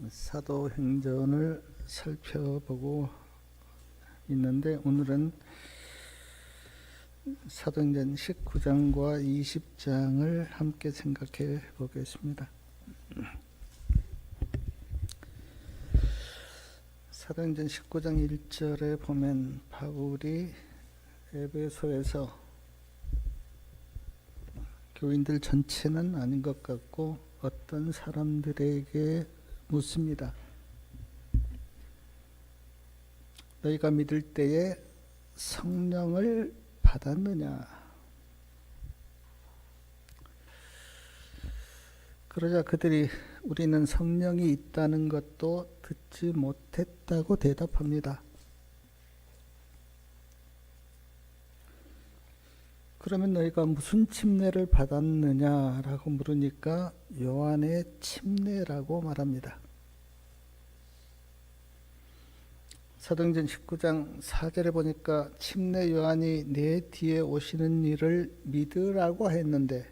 사도행전을 살펴보고 있는데 오늘은 사도행전 19장과 20장을 함께 생각해 보겠습니다. 사도행전 19장 1절에 보면 바울이 에베소에서 교인들 전체는 아닌 것 같고 어떤 사람들에게 묻습니다. 너희가 믿을 때에 성령을 받았느냐? 그러자 그들이 우리는 성령이 있다는 것도 듣지 못했다고 대답합니다. 그러면 너희가 무슨 침례를 받았느냐라고 물으니까 요한의 침례라고 말합니다. 사도행전 19장 4절에 보니까 침례 요한이 내 뒤에 오시는 이를 믿으라고 했는데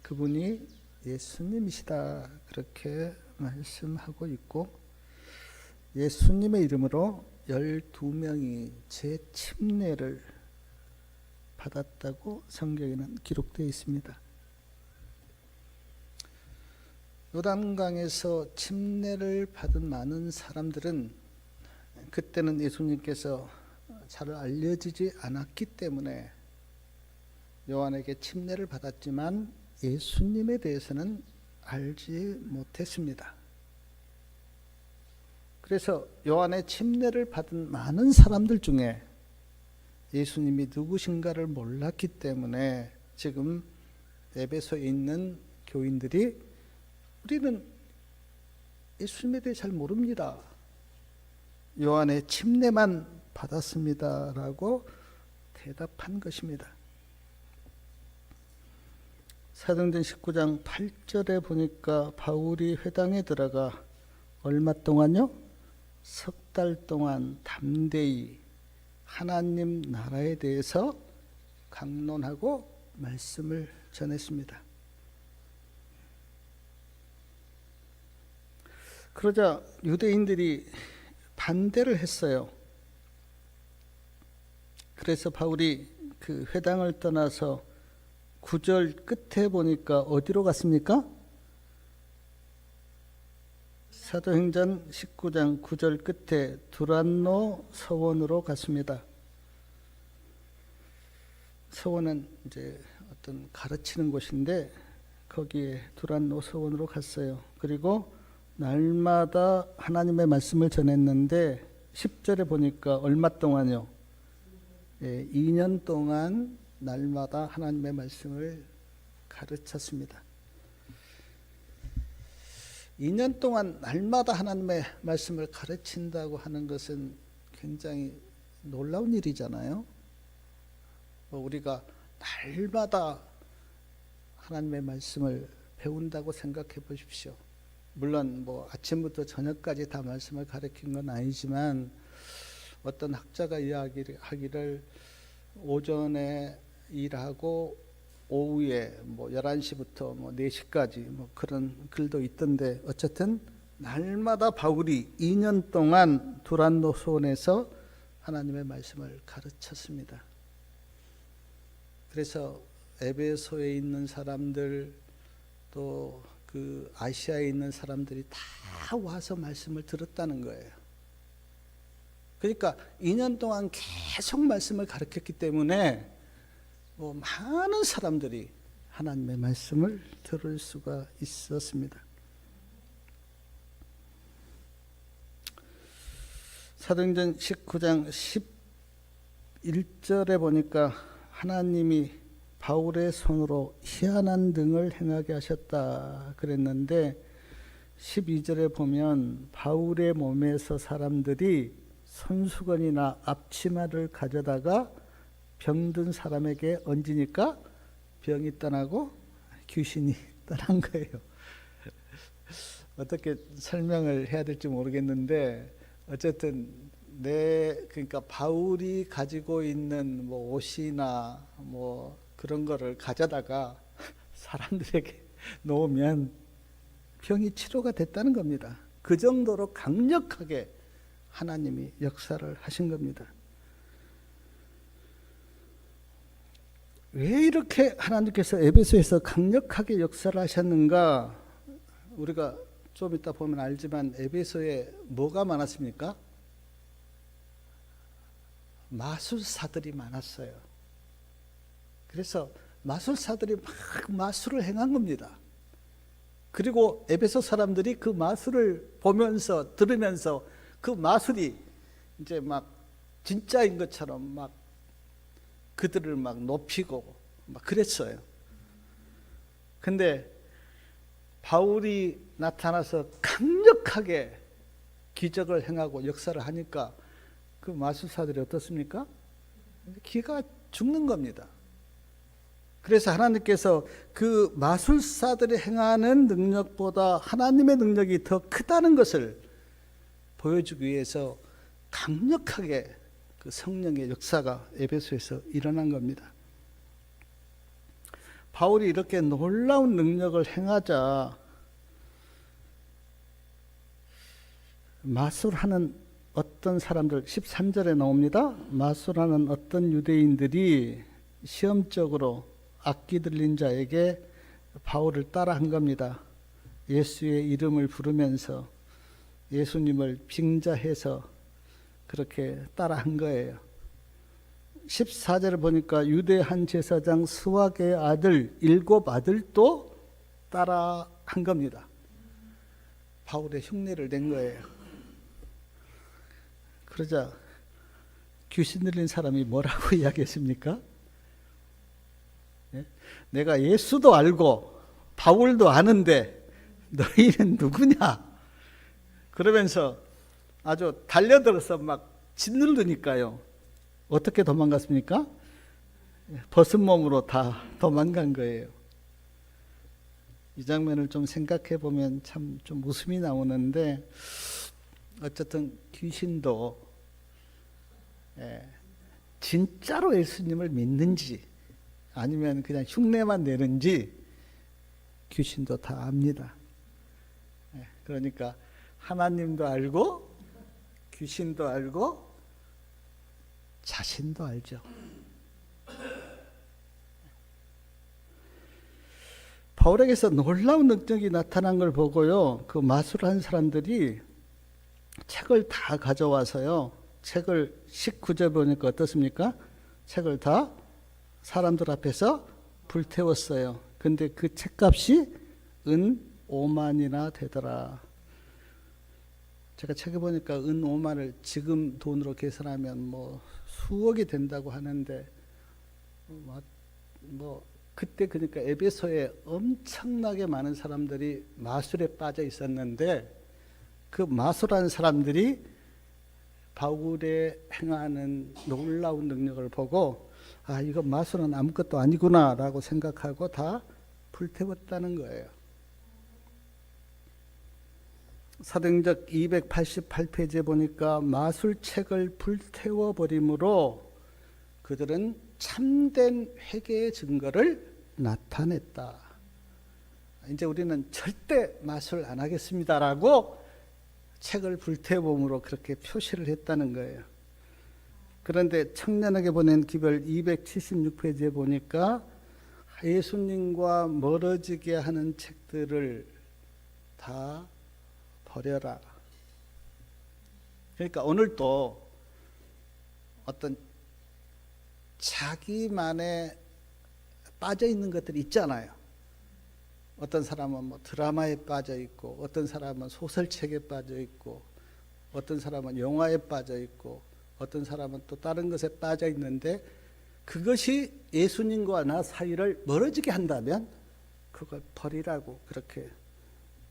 그분이 예수님이시다 그렇게 말씀하고 있고, 예수님의 이름으로 12명이 제 침례를 받았다고 성경에는 기록되어 있습니다. 요단강에서 침례를 받은 많은 사람들은 그때는 예수님께서 잘 알려지지 않았기 때문에 요한에게 침례를 받았지만 예수님에 대해서는 알지 못했습니다. 그래서 요한의 침례를 받은 많은 사람들 중에 예수님이 누구신가를 몰랐기 때문에 지금 에베소에 있는 교인들이 우리는 예수님에 대해 잘 모릅니다. 요한의 침례만 받았습니다 라고 대답한 것입니다. 사도행전 19장 8절에 보니까 바울이 회당에 들어가 얼마 동안요? 석 달 동안 담대히 하나님 나라에 대해서 강론하고 말씀을 전했습니다. 그러자 유대인들이 반대를 했어요. 그래서 바울이 그 회당을 떠나서 9절 끝에 보니까 어디로 갔습니까? 사도행전 19장 9절 끝에 두란노 서원으로 갔습니다. 서원은 이제 어떤 가르치는 곳인데 거기에 두란노 서원으로 갔어요. 그리고 날마다 하나님의 말씀을 전했는데 10절에 보니까 얼마 동안요? 2년 동안 날마다 하나님의 말씀을 가르쳤습니다. 2년 동안 날마다 하나님의 말씀을 가르친다고 하는 것은 굉장히 놀라운 일이잖아요. 우리가 날마다 하나님의 말씀을 배운다고 생각해 보십시오. 물론 아침부터 저녁까지 다 말씀을 가르친 건 아니지만 어떤 학자가 이야기하기를 오전에 일하고 오후에 11시부터 4시까지 그런 글도 있던데, 어쨌든 날마다 바울이 2년 동안 두란노 소원에서 하나님의 말씀을 가르쳤습니다. 그래서 에베소에 있는 사람들 또 그 아시아에 있는 사람들이 다 와서 말씀을 들었다는 거예요. 그러니까 2년 동안 계속 말씀을 가르쳤기 때문에 많은 사람들이 하나님의 말씀을 들을 수가 있었습니다. 사도행전 19장 11절에 보니까 하나님이 바울의 손으로 희한한 등을 행하게 하셨다 그랬는데 12절에 보면 바울의 몸에서 사람들이 손수건이나 앞치마를 가져다가 병든 사람에게 얹으니까 병이 떠나고 귀신이 떠난 거예요. 어떻게 설명을 해야 될지 모르겠는데 어쨌든 그러니까 바울이 가지고 있는 옷이나 그런 거를 가져다가 사람들에게 놓으면 병이 치료가 됐다는 겁니다. 그 정도로 강력하게 하나님이 역사를 하신 겁니다. 왜 이렇게 하나님께서 에베소에서 강력하게 역사를 하셨는가? 우리가 좀 이따 보면 알지만 에베소에 뭐가 많았습니까? 마술사들이 많았어요. 그래서 마술사들이 막 마술을 행한 겁니다. 그리고 에베소 사람들이 그 마술을 보면서 들으면서 그 마술이 이제 막 진짜인 것처럼 막 그들을 막 높이고 막 그랬어요. 근데 바울이 나타나서 강력하게 기적을 행하고 역사를 하니까 그 마술사들이 어떻습니까? 기가 죽는 겁니다. 그래서 하나님께서 그 마술사들이 행하는 능력보다 하나님의 능력이 더 크다는 것을 보여주기 위해서 강력하게 그 성령의 역사가 에베소에서 일어난 겁니다. 바울이 이렇게 놀라운 능력을 행하자 마술하는 어떤 사람들, 13절에 나옵니다. 마술하는 어떤 유대인들이 시험적으로 악기 들린 자에게 바울을 따라한 겁니다. 예수의 이름을 부르면서 예수님을 빙자해서 그렇게 따라한 거예요. 14절을 보니까 유대 한 제사장 스와게의 아들 7 아들도 따라한 겁니다. 바울의 흉내를 낸 거예요. 그러자 귀신 들린 사람이 뭐라고 이야기했습니까? 내가 예수도 알고 바울도 아는데 너희는 누구냐? 그러면서 아주 달려들어서 막 짓누르니까요. 어떻게 도망갔습니까? 벗은 몸으로 다 도망간 거예요. 이 장면을 좀 생각해 보면 참 좀 웃음이 나오는데 어쨌든 귀신도 진짜로 예수님을 믿는지 아니면 그냥 흉내만 내는지 귀신도 다 압니다. 그러니까 하나님도 알고 귀신도 알고 자신도 알죠. 바울에게서 놀라운 능력이 나타난 걸 보고요. 그 마술한 사람들이 책을 다 가져와서요. 책을 19절 보니까 어떻습니까? 책을 다 사람들 앞에서 불태웠어요. 근데 그 책값이 은 5만이나 되더라. 제가 책에 보니까 은 5만을 지금 돈으로 계산하면 뭐 수억이 된다고 하는데 뭐 그때 그러니까 에베소에 엄청나게 많은 사람들이 마술에 빠져 있었는데 그 마술하는 사람들이 바울의 행하는 놀라운 능력을 보고 아 이거 마술은 아무것도 아니구나 라고 생각하고 다 불태웠다는 거예요. 사도행전 288페이지에 보니까 마술책을 불태워버림으로 그들은 참된 회개의 증거를 나타냈다. 이제 우리는 절대 마술 안 하겠습니다라고 책을 불태움으로 그렇게 표시를 했다는 거예요. 그런데 청년에게 보낸 기별 276페이지에 보니까 예수님과 멀어지게 하는 책들을 다 버려라. 그러니까 오늘도 어떤 자기만의 빠져 있는 것들이 있잖아요. 어떤 사람은 뭐 드라마에 빠져 있고, 어떤 사람은 소설책에 빠져 있고, 어떤 사람은 영화에 빠져 있고, 어떤 사람은 또 다른 것에 빠져 있는데 그것이 예수님과 나 사이를 멀어지게 한다면 그걸 버리라고 그렇게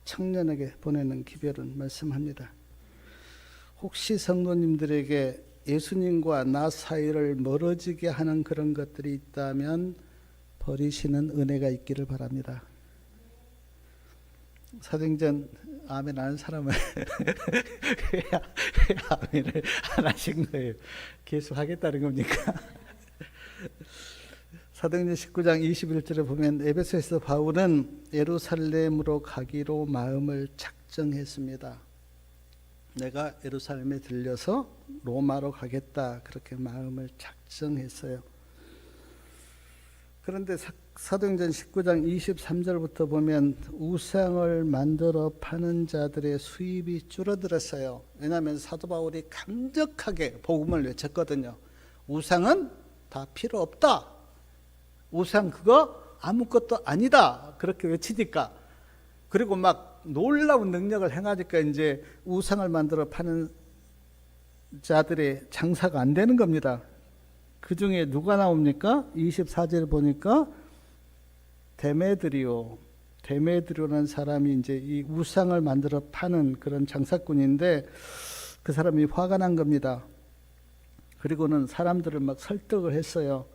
청년에게 보내는 기별은 말씀합니다. 혹시 성도님들에게 예수님과 나 사이를 멀어지게 하는 그런 것들이 있다면 버리시는 은혜가 있기를 바랍니다. 사도행전 아멘 하는 사람은 왜 아멘을 안 하신 거예요? 계속 하겠다는 겁니까? 사도행전 19장 21절에 보면 에베소에서 바울은 예루살렘으로 가기로 마음을 작정했습니다. 내가 예루살렘에 들려서 로마로 가겠다 그렇게 마음을 작정했어요. 그런데 사도행전 19장 23절부터 보면 우상을 만들어 파는 자들의 수입이 줄어들었어요. 왜냐하면 사도 바울이 강력하게 복음을 외쳤거든요. 우상은 다 필요 없다. 우상 그거 아무것도 아니다. 그렇게 외치니까. 그리고 막 놀라운 능력을 행하니까 이제 우상을 만들어 파는 자들의 장사가 안 되는 겁니다. 그 중에 누가 나옵니까? 24절 보니까 데메드리오라는 사람이 이제 이 우상을 만들어 파는 그런 장사꾼인데 그 사람이 화가 난 겁니다. 그리고는 사람들을 막 설득을 했어요.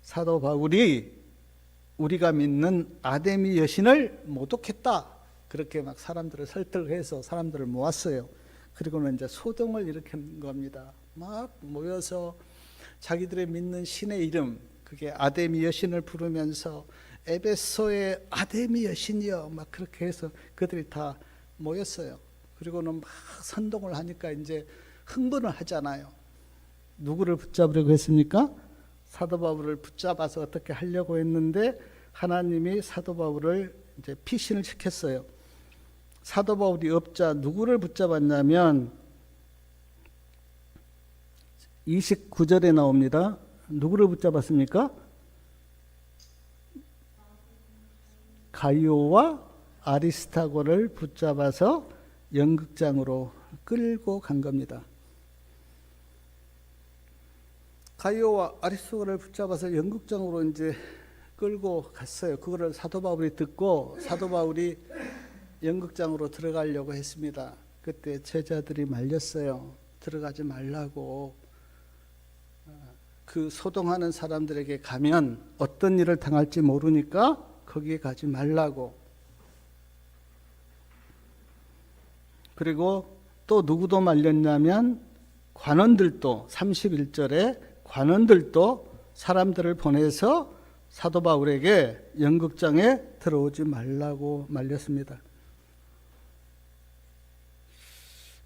사도 바울이 우리가 믿는 아데미 여신을 모독했다. 그렇게 막 사람들을 설득해서 사람들을 모았어요. 그리고는 이제 소동을 일으킨 겁니다. 막 모여서 자기들의 믿는 신의 이름, 그게 아데미 여신을 부르면서 에베소의 아데미 여신이여 막 그렇게 해서 그들이 다 모였어요. 그리고는 막 선동을 하니까 이제 흥분을 하잖아요. 누구를 붙잡으려고 했습니까? 사도 바울을 붙잡아서 어떻게 하려고 했는데 하나님이 사도 바울을 이제 피신을 시켰어요. 사도 바울이 없자 누구를 붙잡았냐면 29절에 나옵니다. 누구를 붙잡았습니까? 가이오와 아리스타고를 붙잡아서 연극장으로 끌고 간 겁니다. 가이오와 아리스타고를 붙잡아서 연극장으로 이제 끌고 갔어요. 그거를 사도 바울이 듣고 사도 바울이 연극장으로 들어가려고 했습니다. 그때 제자들이 말렸어요. 들어가지 말라고. 그 소동하는 사람들에게 가면 어떤 일을 당할지 모르니까 거기에 가지 말라고. 그리고 또 누구도 말렸냐면 관원들도 31절에 관원들도 사람들을 보내서 사도 바울에게 연극장에 들어오지 말라고 말렸습니다.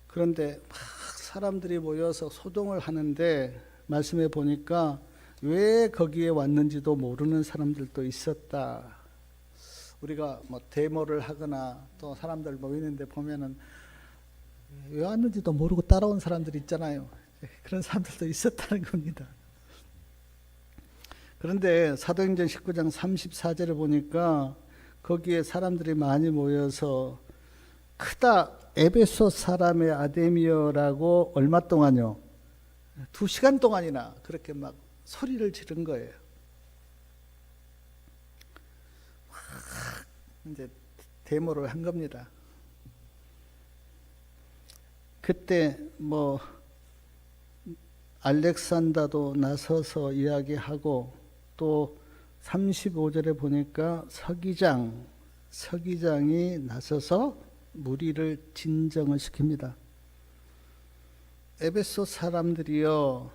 그런데 막 사람들이 모여서 소동을 하는데 말씀해 보니까 왜 거기에 왔는지도 모르는 사람들도 있었다. 우리가 뭐 데모를 하거나 또 사람들 모이는데 보면은 왜 왔는지도 모르고 따라온 사람들이 있잖아요. 그런 사람들도 있었다는 겁니다. 그런데 사도행전 19장 34절을 보니까 거기에 사람들이 많이 모여서 크다 에베소 사람의 아데미어라고 얼마 동안요? 2시간 동안이나 그렇게 막 소리를 지른 거예요. 이제 데모를 한 겁니다. 그때 뭐 알렉산더도 나서서 이야기하고 또 35절에 보니까 서기장이 나서서 무리를 진정을 시킵니다. 에베소 사람들이요,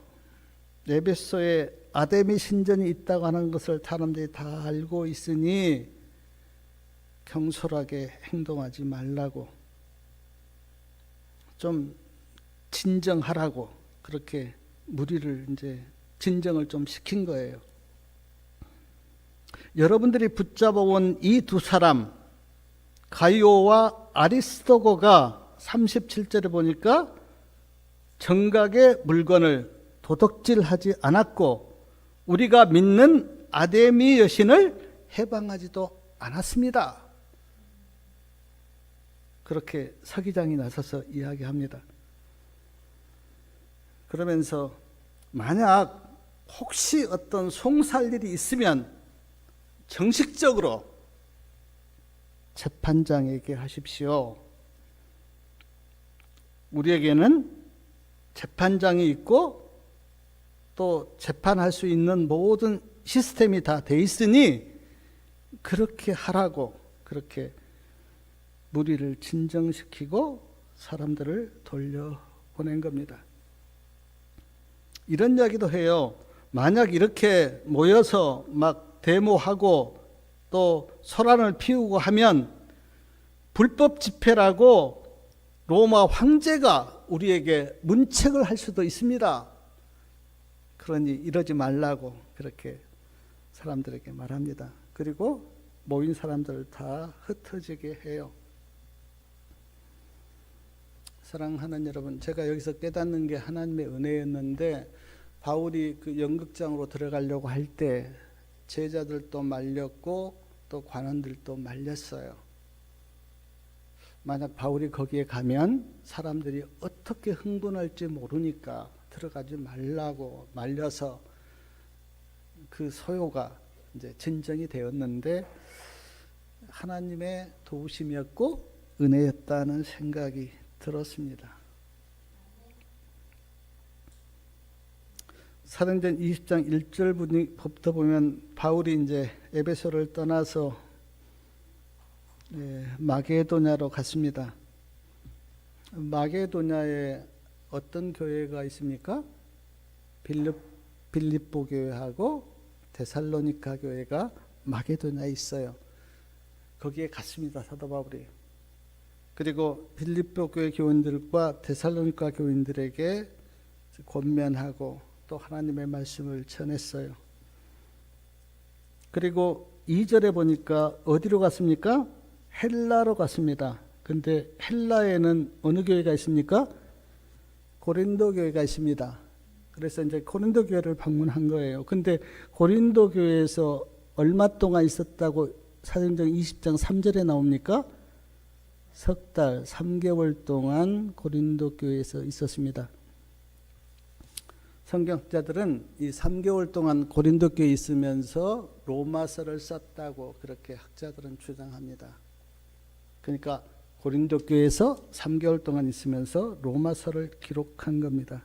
에베소에 아데미 신전이 있다고 하는 것을 사람들이 다 알고 있으니 경솔하게 행동하지 말라고, 좀 진정하라고 그렇게 무리를 이제 진정을 좀 시킨 거예요. 여러분들이 붙잡아온 이 두 사람 가이오와 아리스토고가 37절에 보니까 정각의 물건을 도둑질하지 않았고 우리가 믿는 아데미 여신을 해방하지도 않았습니다. 그렇게 서기장이 나서서 이야기합니다. 그러면서 만약 혹시 어떤 송살 일이 있으면 정식적으로 재판장에게 하십시오. 우리에게는 재판장이 있고 또 재판할 수 있는 모든 시스템이 다 돼 있으니 그렇게 하라고 그렇게 무리를 진정시키고 사람들을 돌려보낸 겁니다. 이런 이야기도 해요. 만약 이렇게 모여서 막 데모하고 또 소란을 피우고 하면 불법 집회라고 로마 황제가 우리에게 문책을 할 수도 있습니다. 그러니 이러지 말라고 그렇게 사람들에게 말합니다. 그리고 모인 사람들을 다 흩어지게 해요. 사랑하는 여러분, 제가 여기서 깨닫는 게 하나님의 은혜였는데, 바울이 그 연극장으로 들어가려고 할 때 제자들도 말렸고 또 관원들도 말렸어요. 만약 바울이 거기에 가면 사람들이 어떻게 흥분할지 모르니까 들어가지 말라고 말려서 그 소요가 이제 진정이 되었는데, 하나님의 도우심이었고 은혜였다는 생각이 들었습니다. 사도행전 20장 1절부터 보면 바울이 이제 에베소를 떠나서 마게도냐로 갔습니다. 마게도냐에 어떤 교회가 있습니까? 빌립보 교회하고 데살로니가 교회가 마게도냐에 있어요. 거기에 갔습니다, 사도 바울이. 그리고 빌립보 교회 교인들과 데살로니가 교인들에게 권면하고 또 하나님의 말씀을 전했어요. 그리고 2절에 보니까 어디로 갔습니까? 헬라로 갔습니다. 근데 헬라에는 어느 교회가 있습니까? 고린도 교회가 있습니다. 그래서 이제 고린도 교회를 방문한 거예요. 근데 고린도 교회에서 얼마 동안 있었다고 사도행전 20장 3절에 나옵니까? 석 달, 3개월 동안 고린도 교회에서 있었습니다. 성경학자들은 이 3개월 동안 고린도 교회에 있으면서 로마서를 썼다고 그렇게 학자들은 주장합니다. 그러니까 고린도 교회에서 3개월 동안 있으면서 로마서를 기록한 겁니다.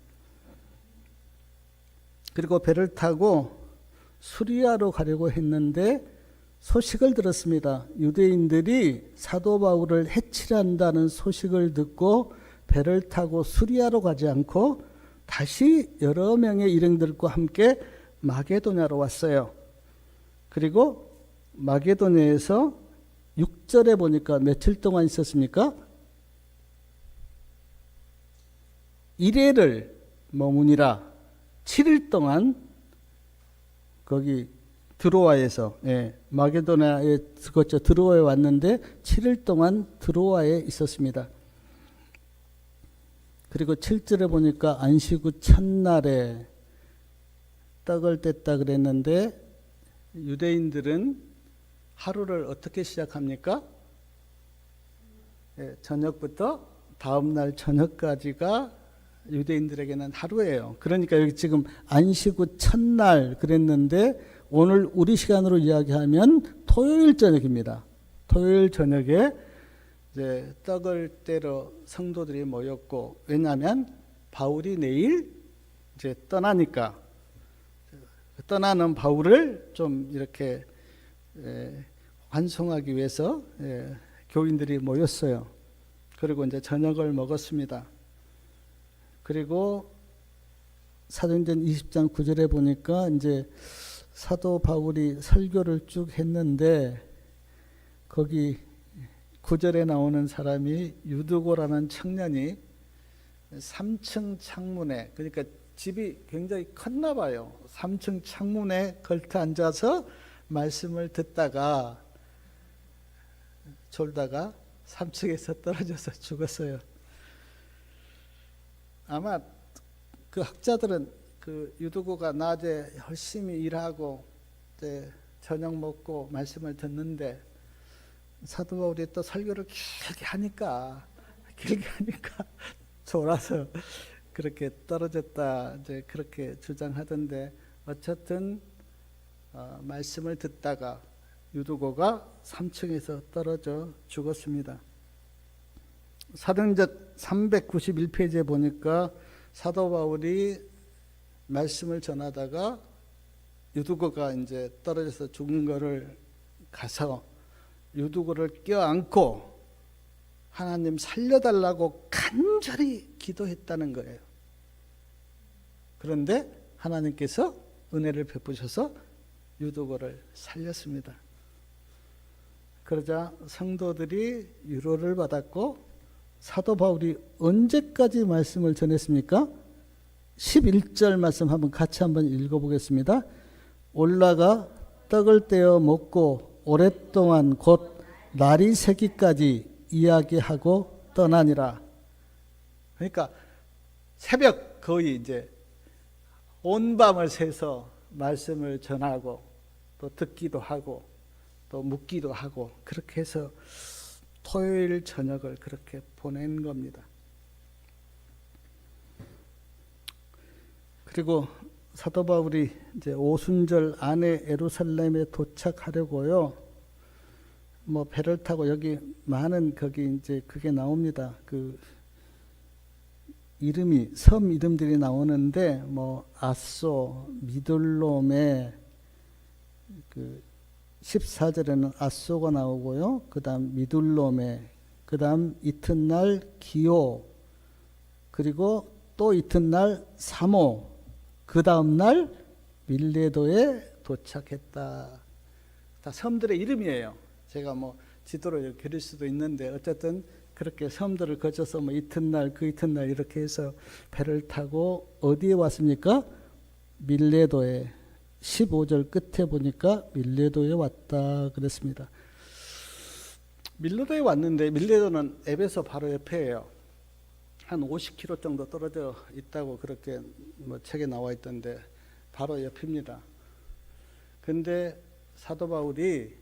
그리고 배를 타고 수리아로 가려고 했는데 소식을 들었습니다. 유대인들이 사도 바울을 해치려 한다는 소식을 듣고 배를 타고 수리아로 가지 않고 다시 여러 명의 일행들과 함께 마게도냐로 왔어요. 그리고 마게도냐에서 6절에 보니까 며칠 동안 있었습니까? 1회를 머무니라. 7일 동안 거기 드로아에서, 마게도냐에 드로아에 왔는데 7일 동안 드로아에 있었습니다. 그리고 7절에 보니까 안식 후 첫날에 떡을 뗐다 그랬는데, 유대인들은 하루를 어떻게 시작합니까? 저녁부터 다음날 저녁까지가 유대인들에게는 하루예요. 그러니까 여기 지금 안식 후 첫날 그랬는데, 오늘 우리 시간으로 이야기하면 토요일 저녁입니다. 토요일 저녁에 이제 떡을 떼러 성도들이 모였고, 왜냐하면 바울이 내일 이제 떠나니까 떠나는 바울을 좀 이렇게 환송하기 위해서 교인들이 모였어요. 그리고 이제 저녁을 먹었습니다. 그리고 사도행전 20장 9절에 보니까 이제 사도 바울이 설교를 쭉 했는데, 거기 9절에 나오는 사람이 유두고라는 청년이 3층 창문에, 그러니까 집이 굉장히 컸나 봐요. 3층 창문에 걸터 앉아서 말씀을 듣다가 졸다가 3층에서 떨어져서 죽었어요. 아마 그 학자들은 그 유두고가 낮에 열심히 일하고 이제 저녁 먹고 말씀을 듣는데, 사도 바울이 또 설교를 길게 하니까 졸아서 그렇게 떨어졌다, 이제 그렇게 주장하던데, 어쨌든 말씀을 듣다가 유두고가 3층에서 떨어져 죽었습니다. 사도행전 391페이지에 보니까 사도 바울이 말씀을 전하다가 유두고가 이제 떨어져서 죽은 거를 가서 유두고를 껴안고 하나님 살려달라고 간절히 기도했다는 거예요. 그런데 하나님께서 은혜를 베푸셔서 유두고를 살렸습니다. 그러자 성도들이 위로를 받았고 사도 바울이 언제까지 말씀을 전했습니까? 11절 말씀 같이 한번 읽어보겠습니다. 올라가 떡을 떼어 먹고 오랫동안 곧 날이 새기까지 이야기하고 떠나니라. 그러니까 새벽 거의 이제 온 밤을 새서 말씀을 전하고 또 듣기도 하고 또 묻기도 하고 그렇게 해서 토요일 저녁을 그렇게 보낸 겁니다. 그리고 사도 바울이 이제 오순절 안에 예루살렘에 도착하려고요. 배를 타고 여기 많은 거기 이제 그게 나옵니다. 그 이름이 섬 이름들이 나오는데 아소, 미둘롬에 그 14절에는 아소가 나오고요. 그다음 미둘롬에, 그다음 이튿날 기오, 그리고 또 이튿날 사모, 그 다음 날 밀레도에 도착했다. 다 섬들의 이름이에요. 제가 지도를 그릴 수도 있는데 어쨌든 그렇게 섬들을 거쳐서 이튿날 그 이튿날 이렇게 해서 배를 타고 어디에 왔습니까? 밀레도에. 15절 끝에 보니까 밀레도에 왔다 그랬습니다. 밀레도에 왔는데 밀레도는 에베소 바로 옆에예요. 한 50km 정도 떨어져 있다고 그렇게 책에 나와 있던데 바로 옆입니다. 근데 사도 바울이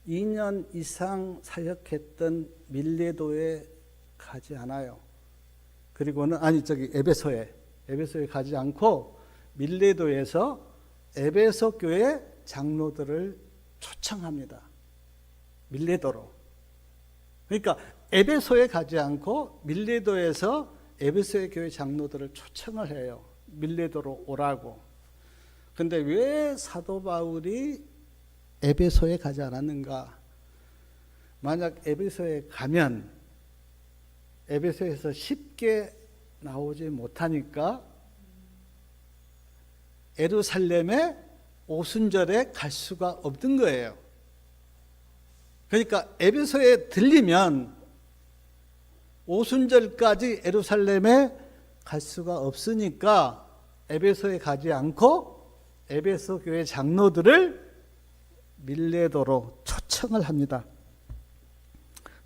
2년 이상 사역했던 밀레도에 가지 않아요. 그리고는 에베소에 가지 않고 밀레도에서 에베소 교회 장로들을 초청합니다. 밀레도로. 그러니까 에베소에 가지 않고 밀레도에서 에베소의 교회 장로들을 초청을 해요. 밀레도로 오라고. 근데 왜 사도 바울이 에베소에 가지 않았는가? 만약 에베소에 가면 에베소에서 쉽게 나오지 못하니까 예루살렘에 오순절에 갈 수가 없던 거예요. 그러니까 에베소에 들리면 오순절까지 예루살렘에 갈 수가 없으니까 에베소에 가지 않고 에베소 교회 장로들을 밀레도로 초청을 합니다.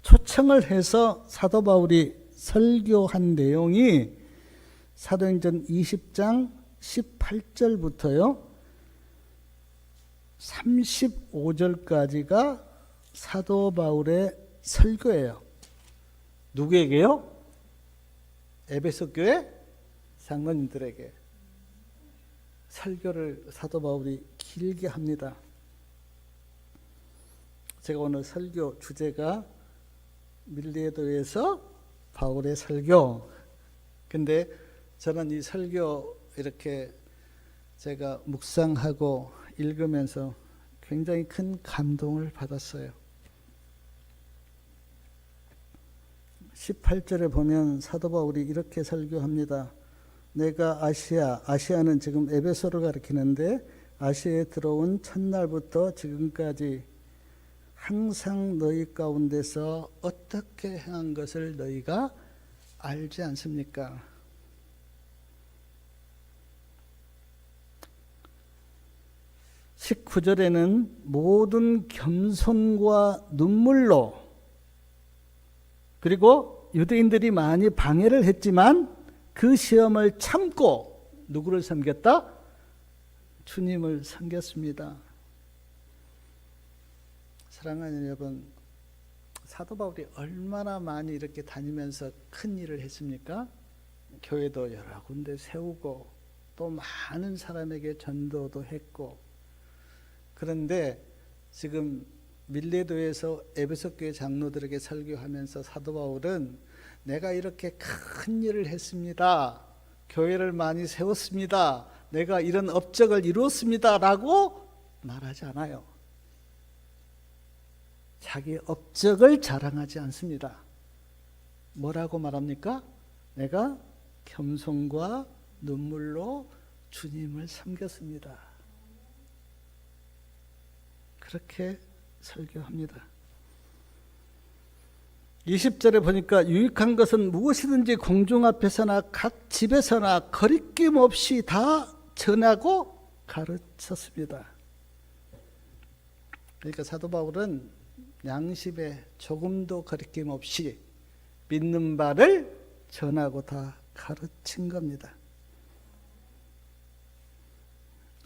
초청을 해서 사도 바울이 설교한 내용이 사도행전 20장 18절부터요 35절까지가 사도 바울의 설교예요. 누구에게요? 에베소 교회 장로님들에게 설교를 사도 바울이 길게 합니다. 제가 오늘 설교 주제가 밀레도에서 바울의 설교. 근데 저는 이 설교 이렇게 제가 묵상하고 읽으면서 굉장히 큰 감동을 받았어요. 18절에 보면 사도 바울이 이렇게 설교합니다. 내가 아시아는 지금 에베소를 가리키는데 아시아에 들어온 첫날부터 지금까지 항상 너희 가운데서 어떻게 행한 것을 너희가 알지 않습니까? 19절에는 모든 겸손과 눈물로, 그리고 유대인들이 많이 방해를 했지만 그 시험을 참고 누구를 섬겼다? 주님을 섬겼습니다. 사랑하는 여러분, 사도 바울이 얼마나 많이 이렇게 다니면서 큰 일을 했습니까? 교회도 여러 군데 세우고 또 많은 사람에게 전도도 했고, 그런데 지금 밀레도에서 에베소 교회 장로들에게 설교하면서 사도 바울은 내가 이렇게 큰 일을 했습니다. 교회를 많이 세웠습니다. 내가 이런 업적을 이루었습니다. 라고 말하지 않아요. 자기 업적을 자랑하지 않습니다. 뭐라고 말합니까? 내가 겸손과 눈물로 주님을 섬겼습니다. 그렇게 설교합니다. 20절에 보니까 유익한 것은 무엇이든지 공중 앞에서나 각 집에서나 거리낌 없이 다 전하고 가르쳤습니다. 그러니까 사도 바울은 양심에 조금도 거리낌 없이 믿는 바를 전하고 다 가르친 겁니다.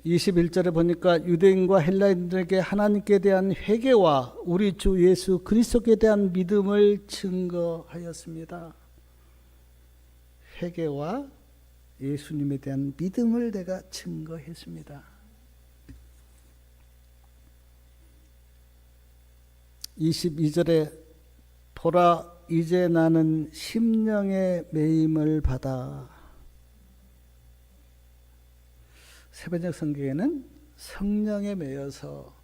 21절에 보니까 유대인과 헬라인들에게 하나님께 대한 회개와 우리 주 예수 그리스도께 대한 믿음을 증거하였습니다. 회개와 예수님에 대한 믿음을 내가 증거했습니다. 22절에 보라 이제 나는 심령의 매임을 받아. 세번역 성경에는 성령에 매여서,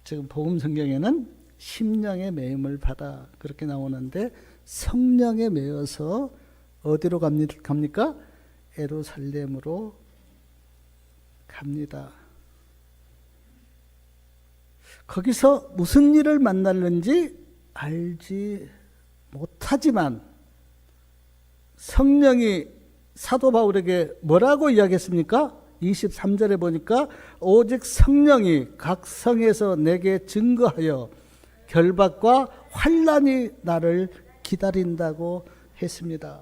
지금 복음 성경에는 심령의 매임을 받아 그렇게 나오는데, 성령에 매여서 어디로 갑니까? 예루살렘으로 갑니다. 거기서 무슨 일을 만났는지 알지 못하지만 성령이 사도 바울에게 뭐라고 이야기했습니까? 23절에 보니까 오직 성령이 각 성에서 내게 증거하여 결박과 환난이 나를 기다린다고 했습니다.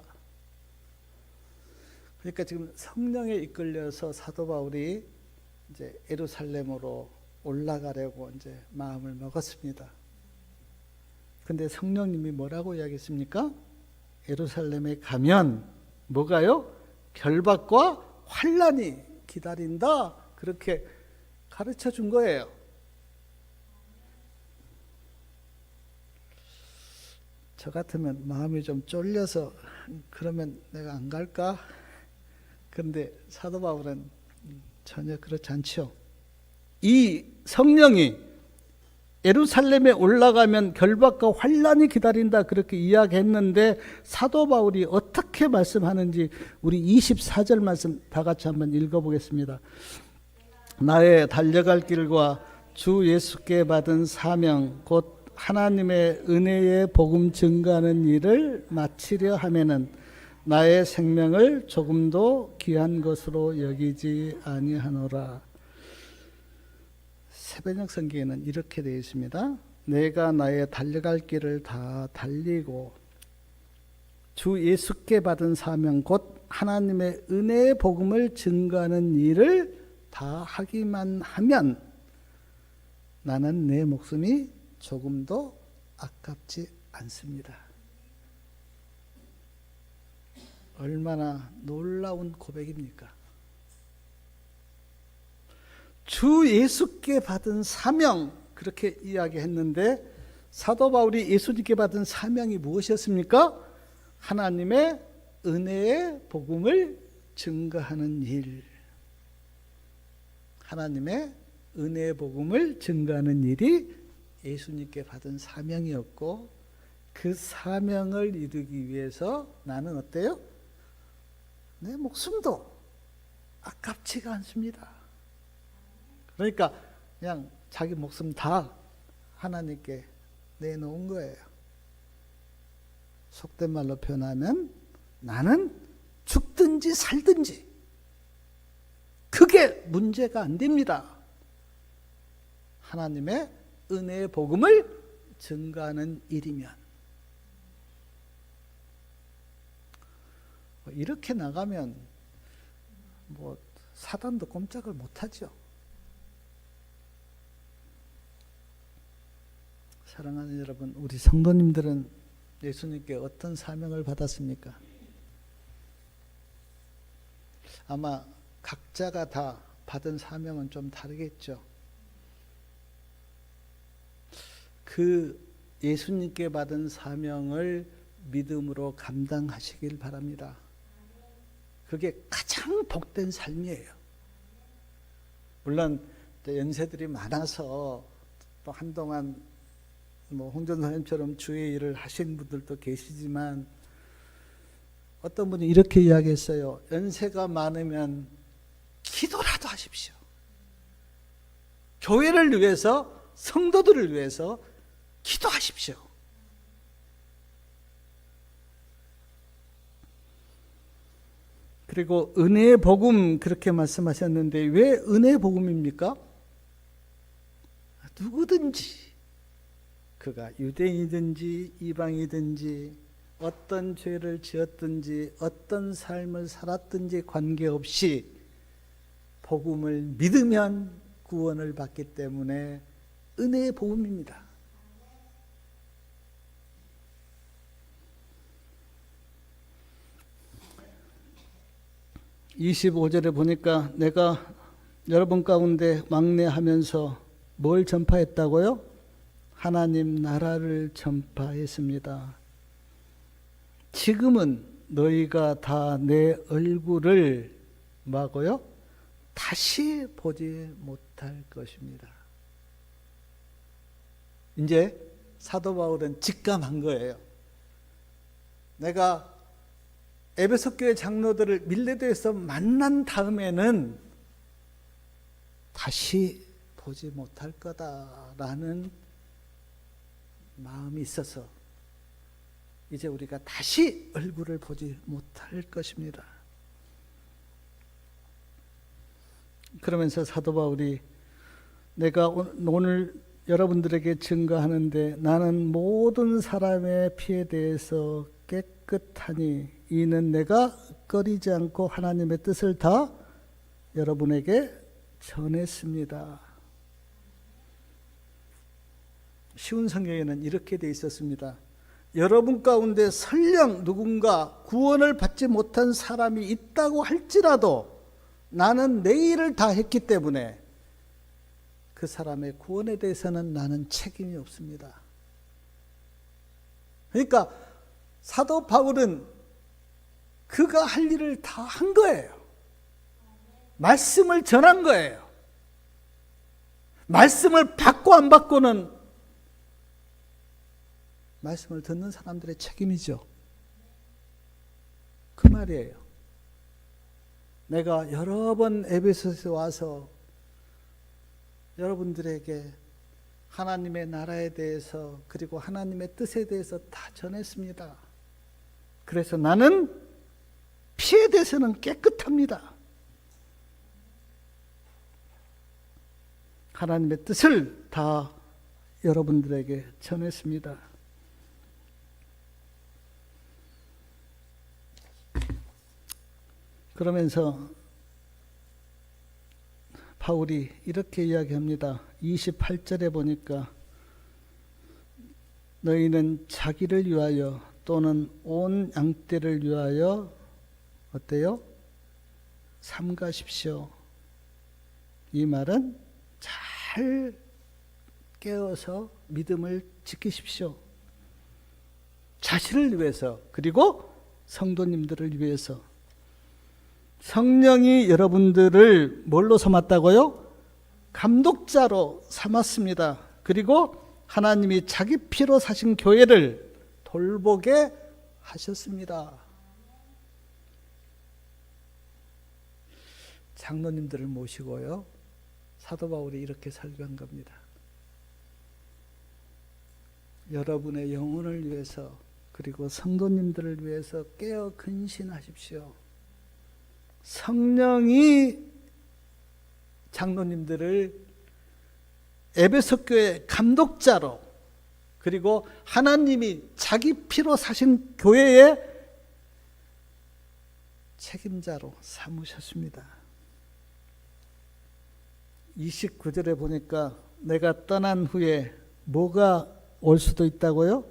그러니까 지금 성령에 이끌려서 사도 바울이 이제 예루살렘으로 올라가려고 이제 마음을 먹었습니다. 근데 성령님이 뭐라고 이야기했습니까? 예루살렘에 가면 뭐가요? 결박과 환난이 기다린다. 그렇게 가르쳐 준 거예요. 저 같으면 마음이 좀 쫄려서 그러면 내가 안 갈까? 그런데 사도 바울은 전혀 그렇지 않죠. 이 성령이 예루살렘에 올라가면 결박과 환난이 기다린다 그렇게 이야기했는데, 사도 바울이 어떻게 말씀하는지 우리 24절 말씀 다 같이 한번 읽어보겠습니다. 나의 달려갈 길과 주 예수께 받은 사명 곧 하나님의 은혜의 복음 증거하는 일을 마치려 하면은 나의 생명을 조금도 귀한 것으로 여기지 아니하노라. 세번역 성경에는 이렇게 되어 있습니다. 내가 나의 달려갈 길을 다 달리고 주 예수께 받은 사명 곧 하나님의 은혜의 복음을 증거하는 일을 다 하기만 하면 나는 내 목숨이 조금도 아깝지 않습니다. 얼마나 놀라운 고백입니까? 주 예수께 받은 사명 그렇게 이야기했는데, 사도 바울이 예수님께 받은 사명이 무엇이었습니까? 하나님의 은혜의 복음을 증거하는 일. 하나님의 은혜의 복음을 증거하는 일이 예수님께 받은 사명이었고, 그 사명을 이루기 위해서 나는 어때요? 내 목숨도 아깝지가 않습니다. 그러니까 그냥 자기 목숨 다 하나님께 내놓은 거예요. 속된 말로 표현하면 나는 죽든지 살든지 그게 문제가 안 됩니다. 하나님의 은혜의 복음을 증거하는 일이면. 이렇게 나가면 뭐 사단도 꼼짝을 못하죠. 사랑하는 여러분, 우리 성도님들은 예수님께 어떤 사명을 받았습니까? 아마 각자가 다 받은 사명은 좀 다르겠죠. 그 예수님께 받은 사명을 믿음으로 감당하시길 바랍니다. 그게 가장 복된 삶이에요. 물론 연세들이 많아서 또 한동안 홍전 선생님처럼 주의 일을 하신 분들도 계시지만, 어떤 분이 이렇게 이야기했어요. 연세가 많으면 기도라도 하십시오. 교회를 위해서, 성도들을 위해서 기도하십시오. 그리고 은혜의 복음 그렇게 말씀하셨는데 왜 은혜의 복음입니까? 누구든지 그가 유대인이든지 이방이든지 어떤 죄를 지었든지 어떤 삶을 살았든지 관계없이 복음을 믿으면 구원을 받기 때문에 은혜의 복음입니다. (25절에) 보니까 내가 여러분 가운데 왕래하면서 뭘 전파했다고요? 하나님 나라를 전파했습니다. 지금은 너희가 다 내 얼굴을 뭐하고요? 다시 보지 못할 것입니다. 이제 사도 바울은 직감한 거예요. 내가 에베소 교회 장로들을 밀레도에서 만난 다음에는 다시 보지 못할 거다라는 마음이 있어서 이제 우리가 다시 얼굴을 보지 못할 것입니다. 그러면서 사도 바울이 내가 오늘 여러분들에게 증거하는데 나는 모든 사람의 피에 대해서 깨끗하니 이는 내가 꺼리지 않고 하나님의 뜻을 다 여러분에게 전했습니다. 쉬운 성경에는 이렇게 되어 있었습니다. 여러분 가운데 설령 누군가 구원을 받지 못한 사람이 있다고 할지라도 나는 내 일을 다 했기 때문에 그 사람의 구원에 대해서는 나는 책임이 없습니다. 그러니까 사도 바울은 그가 할 일을 다 한 거예요. 말씀을 전한 거예요. 말씀을 받고 안 받고는 말씀을 듣는 사람들의 책임이죠. 그 말이에요. 내가 여러 번 에베소에 와서 여러분들에게 하나님의 나라에 대해서 그리고 하나님의 뜻에 대해서 다 전했습니다. 그래서 나는 피에 대해서는 깨끗합니다. 하나님의 뜻을 다 여러분들에게 전했습니다. 그러면서 바울이 이렇게 이야기합니다. 28절에 보니까 너희는 자기를 위하여 또는 온 양떼를 위하여 어때요? 삼가십시오. 이 말은 잘 깨어서 믿음을 지키십시오. 자신을 위해서 그리고 성도님들을 위해서. 성령이 여러분들을 뭘로 삼았다고요? 감독자로 삼았습니다. 그리고 하나님이 자기 피로 사신 교회를 돌보게 하셨습니다. 장로님들을 모시고요. 사도 바울이 이렇게 설교한 겁니다. 여러분의 영혼을 위해서 그리고 성도님들을 위해서 깨어 근신하십시오. 성령이 장로님들을 에베소 교회 감독자로 그리고 하나님이 자기 피로 사신 교회의 책임자로 삼으셨습니다. 29절에 보니까 내가 떠난 후에 뭐가 올 수도 있다고요?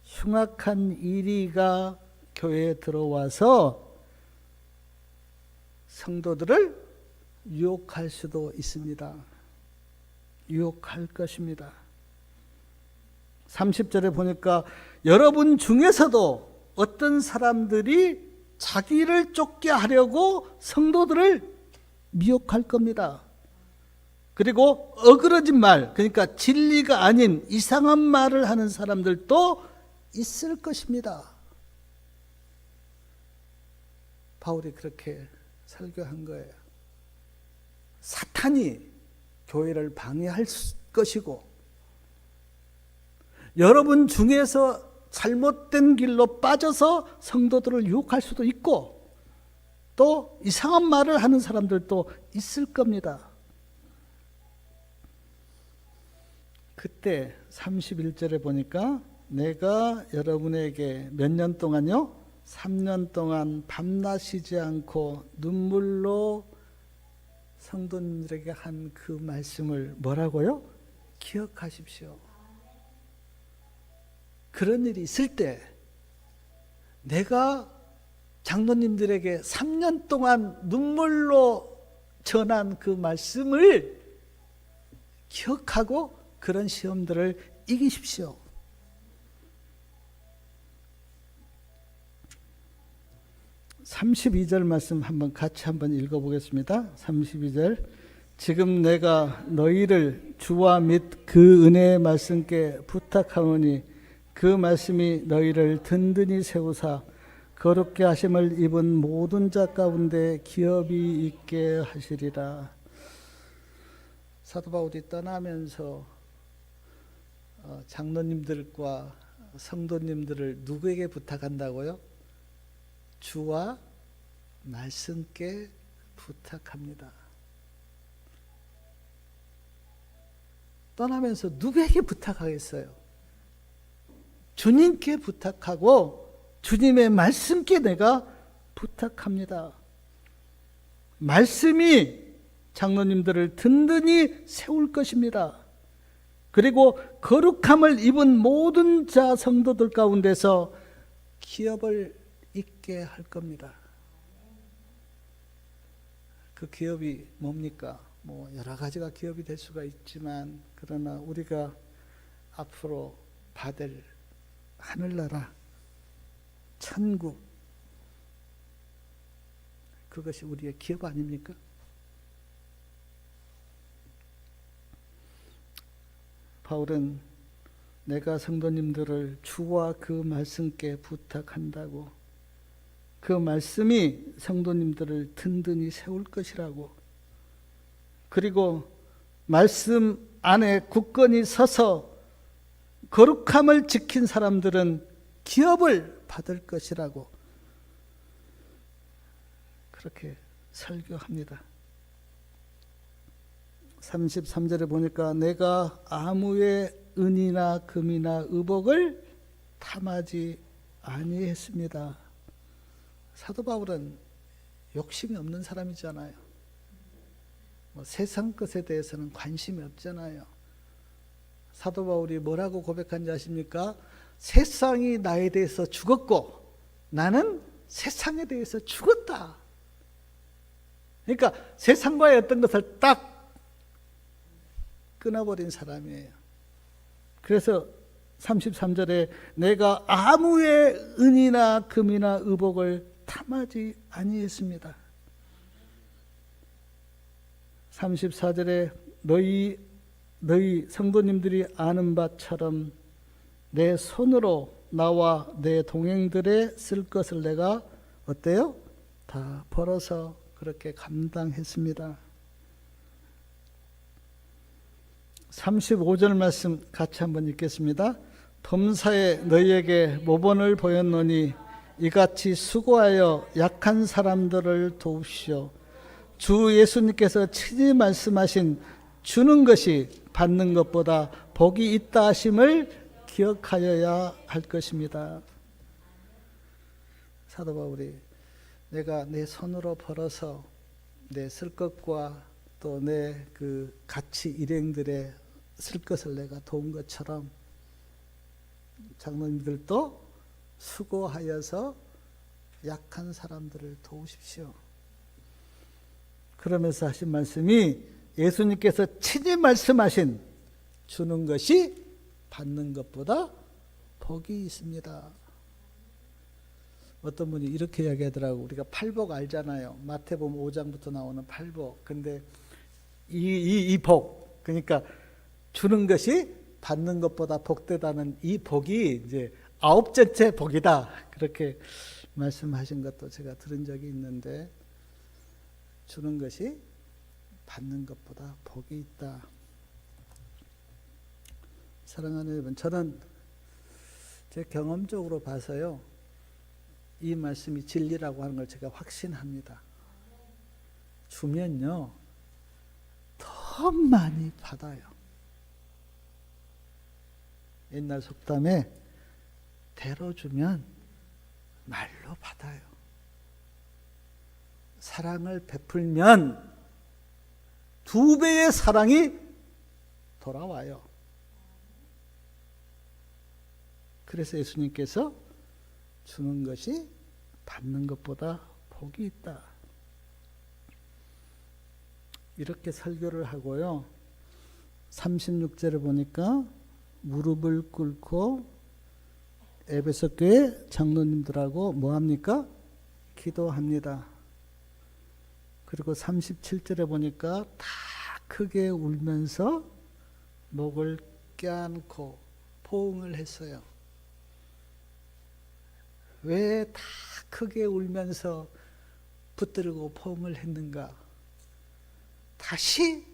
흉악한 이리가 교회에 들어와서 성도들을 유혹할 수도 있습니다. 유혹할 것입니다. 30절에 보니까 여러분 중에서도 어떤 사람들이 자기를 쫓게 하려고 성도들을 미혹할 겁니다. 그리고 어그러진 말, 그러니까 진리가 아닌 이상한 말을 하는 사람들도 있을 것입니다. 바울이 그렇게 설교한 거예요. 사탄이 교회를 방해할 것이고 여러분 중에서 잘못된 길로 빠져서 성도들을 유혹할 수도 있고 또 이상한 말을 하는 사람들도 있을 겁니다. 그때 31절에 보니까 내가 여러분에게 몇 년 동안요? 3년 동안 밤낮 쉬지 않고 눈물로 성도님들에게 한 그 말씀을 뭐라고요? 기억하십시오. 그런 일이 있을 때 내가 장로님들에게 3년 동안 눈물로 전한 그 말씀을 기억하고 그런 시험들을 이기십시오. 32절 말씀 같이 한번 읽어보겠습니다. 32절 지금 내가 너희를 주와 및 그 은혜의 말씀께 부탁하오니 그 말씀이 너희를 든든히 세우사 거룩게 하심을 입은 모든 자 가운데 기업이 있게 하시리라. 사도 바울이 떠나면서 장로님들과 성도님들을 누구에게 부탁한다고요? 주와 말씀께 부탁합니다. 떠나면서 누구에게 부탁하겠어요? 주님께 부탁하고 주님의 말씀께 내가 부탁합니다. 말씀이 장로님들을 든든히 세울 것입니다. 그리고 거룩함을 입은 모든 자 성도들 가운데서 기업을 있게 할 겁니다. 그 기업이 뭡니까? 뭐 여러 가지가 기업이 될 수가 있지만 그러나 우리가 앞으로 받을 하늘나라, 천국, 그것이 우리의 기업 아닙니까? 바울은 내가 성도님들을 주와 그 말씀께 부탁한다고, 그 말씀이 성도님들을 든든히 세울 것이라고, 그리고 말씀 안에 굳건히 서서 거룩함을 지킨 사람들은 기업을 받을 것이라고 그렇게 설교합니다. 33절에 보니까 내가 아무의 은이나 금이나 의복을 탐하지 아니했습니다. 사도 바울은 욕심이 없는 사람이잖아요. 세상 것에 대해서는 관심이 없잖아요. 사도 바울이 뭐라고 고백한지 아십니까? 세상이 나에 대해서 죽었고 나는 세상에 대해서 죽었다. 그러니까 세상과의 어떤 것을 딱 끊어버린 사람이에요. 그래서 33절에 내가 아무의 은이나 금이나 의복을 탐하지 아니했습니다. 34절에 너희 성도님들이 아는 바처럼 내 손으로 나와 내 동행들의 쓸 것을 내가 어때요? 다 벌어서 그렇게 감당했습니다. 35절 말씀 같이 한번 읽겠습니다. 범사에 너희에게 모본을 보였노니 이같이 수고하여 약한 사람들을 도우시오. 주 예수님께서 친히 말씀하신 주는 것이 받는 것보다 복이 있다 하심을 기억하여야 할 것입니다. 사도 바울이 내가 내 손으로 벌어서 내 쓸 것과 또 내 그 가치 일행들의 쓸 것을 내가 도운 것처럼 장로님들도 수고하여서 약한 사람들을 도우십시오. 그러면서 하신 말씀이 예수님께서 친히 말씀하신 주는 것이 받는 것보다 복이 있습니다. 어떤 분이 이렇게 이야기하더라고. 우리가 팔복 알잖아요. 마태복음 5장부터 나오는 팔복. 근데 이 복, 그러니까 주는 것이 받는 것보다 복되다는 이 복이 이제 9째째 복이다. 그렇게 말씀하신 것도 제가 들은 적이 있는데, 주는 것이 받는 것보다 복이 있다. 사랑하는 여러분, 저는 제 경험적으로 봐서요, 이 말씀이 진리라고 하는 걸 제가 확신합니다. 주면요, 더 많이 받아요. 옛날 속담에 대로 주면 말로 받아요. 사랑을 베풀면 2배의 사랑이 돌아와요. 그래서 예수님께서 주는 것이 받는 것보다 복이 있다. 이렇게 설교를 하고요. 36절을 보니까 무릎을 꿇고 에베소 교회 장로님들하고 뭐합니까? 기도합니다. 그리고 37절에 보니까 다 크게 울면서 목을 껴안고 포옹을 했어요. 왜 다 크게 울면서 붙들고 포옹을 했는가? 다시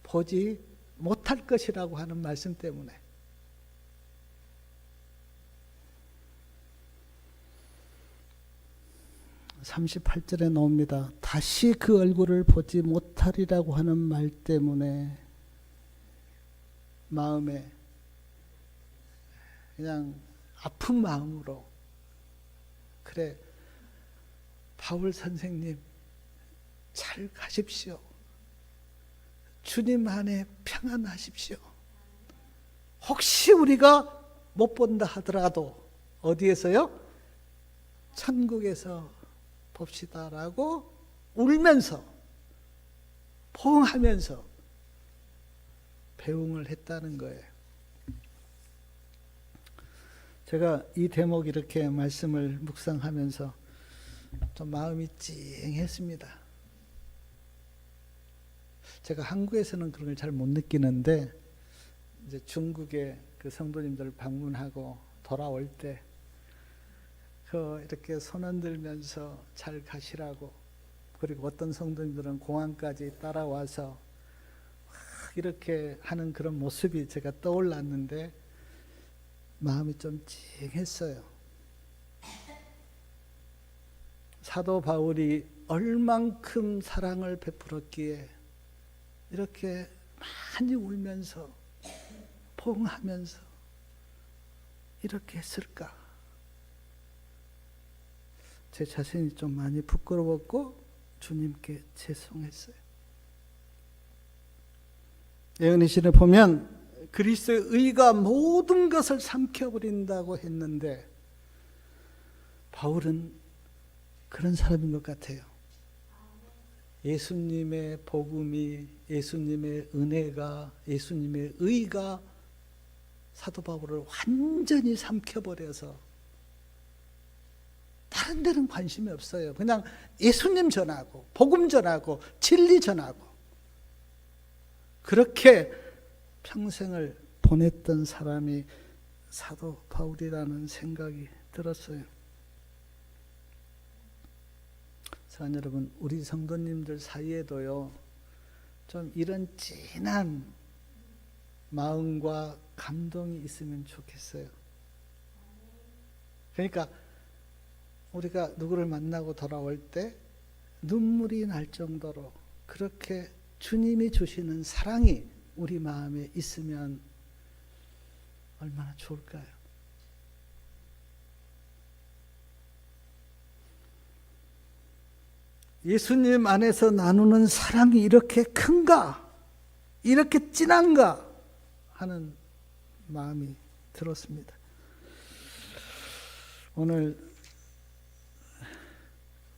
보지 못할 것이라고 하는 말씀 때문에. (38절에) 나옵니다. 다시 그 얼굴을 보지 못하리라고 하는 말 때문에 마음에 그냥 아픈 마음으로, 그래 바울 선생님 잘 가십시오. 주님 안에 평안하십시오. 혹시 우리가 못 본다 하더라도 어디에서요? 천국에서 봅시다라고 울면서 포옹하면서 배웅을 했다는 거예요. 제가 이 대목 이렇게 말씀을 묵상하면서 좀 마음이 찡했습니다. 제가 한국에서는 그런 걸 잘 못 느끼는데 이제 중국에 그 성도님들 방문하고 돌아올 때 이렇게 손 흔들면서 잘 가시라고, 그리고 어떤 성도님들은 공항까지 따라와서 이렇게 하는 그런 모습이 제가 떠올랐는데 마음이 좀 찡했어요. 사도 바울이 얼만큼 사랑을 베풀었기에 이렇게 많이 울면서 포옹하면서 이렇게 했을까? 제 자신이 좀 많이 부끄러웠고 주님께 죄송했어요. 예언의 보면 그리스도의 의가 모든 것을 삼켜버린다고 했는데 바울은 그런 사람인 것 같아요. 예수님의 복음이, 예수님의 은혜가, 예수님의 의가 사도 바울을 완전히 삼켜버려서 다른 데는 관심이 없어요. 그냥 예수님 전하고 복음 전하고 진리 전하고 그렇게 평생을 보냈던 사람이 사도 바울이라는 생각이 들었어요. 사랑하는 여러분, 우리 성도님들 사이에도요, 좀 이런 진한 마음과 감동이 있으면 좋겠어요. 그러니까 우리가 누구를 만나고 돌아올 때 눈물이 날 정도로 그렇게 주님이 주시는 사랑이 우리 마음에 있으면 얼마나 좋을까요? 예수님 안에서 나누는 사랑이 이렇게 큰가? 이렇게 진한가? 하는 마음이 들었습니다. 오늘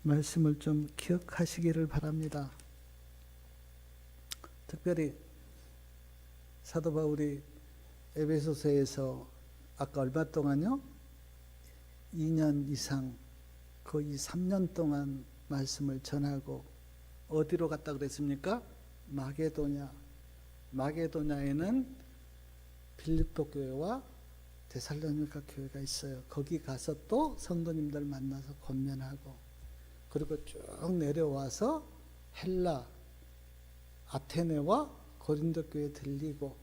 말씀을 좀 기억하시기를 바랍니다. 특별히 사도 바울이 에베소서에서 아까 얼마 동안요? 2년 이상, 거의 3년 동안 말씀을 전하고 어디로 갔다 그랬습니까? 마게도냐. 마게도냐에는 빌립보 교회와 데살로니가 교회가 있어요. 거기 가서 또 성도님들 만나서 권면하고, 그리고 쭉 내려와서 헬라, 아테네와 고린도 교회 들리고,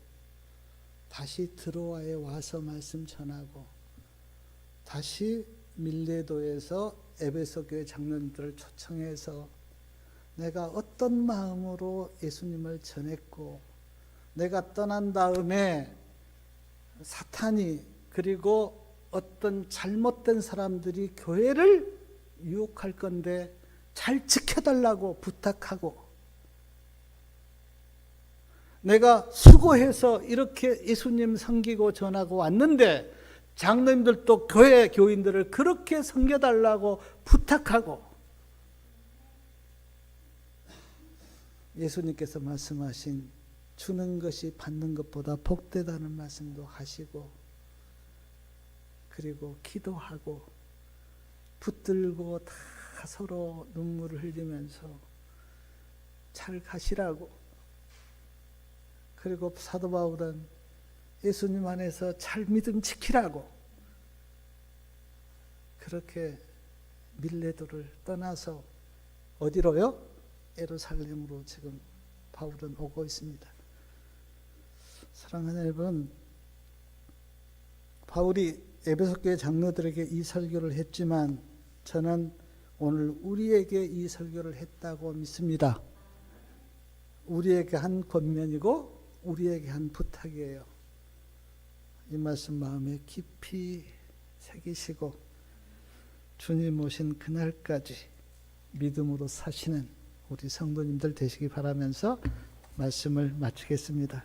다시 드로아에 와서 말씀 전하고, 다시 밀레도에서 에베소 교회 장로님들을 초청해서 내가 어떤 마음으로 예수님을 전했고, 내가 떠난 다음에 사탄이 그리고 어떤 잘못된 사람들이 교회를 유혹할 건데 잘 지켜달라고 부탁하고, 내가 수고해서 이렇게 예수님 섬기고 전하고 왔는데 장로님들도 교회 교인들을 그렇게 섬겨달라고 부탁하고, 예수님께서 말씀하신 주는 것이 받는 것보다 복되다는 말씀도 하시고, 그리고 기도하고 붙들고 다 서로 눈물을 흘리면서 잘 가시라고, 그리고 사도 바울은 예수님 안에서 잘 믿음 지키라고, 그렇게 밀레도를 떠나서 어디로요? 예루살렘으로 지금 바울은 오고 있습니다. 사랑하는 여러분, 바울이 에베소 교회 장로들에게 이 설교를 했지만 저는 오늘 우리에게 이 설교를 했다고 믿습니다. 우리에게 한 권면이고 우리에게 한 부탁이에요. 이 말씀 마음에 깊이 새기시고 주님 오신 그날까지 믿음으로 사시는 우리 성도님들 되시기 바라면서 말씀을 마치겠습니다.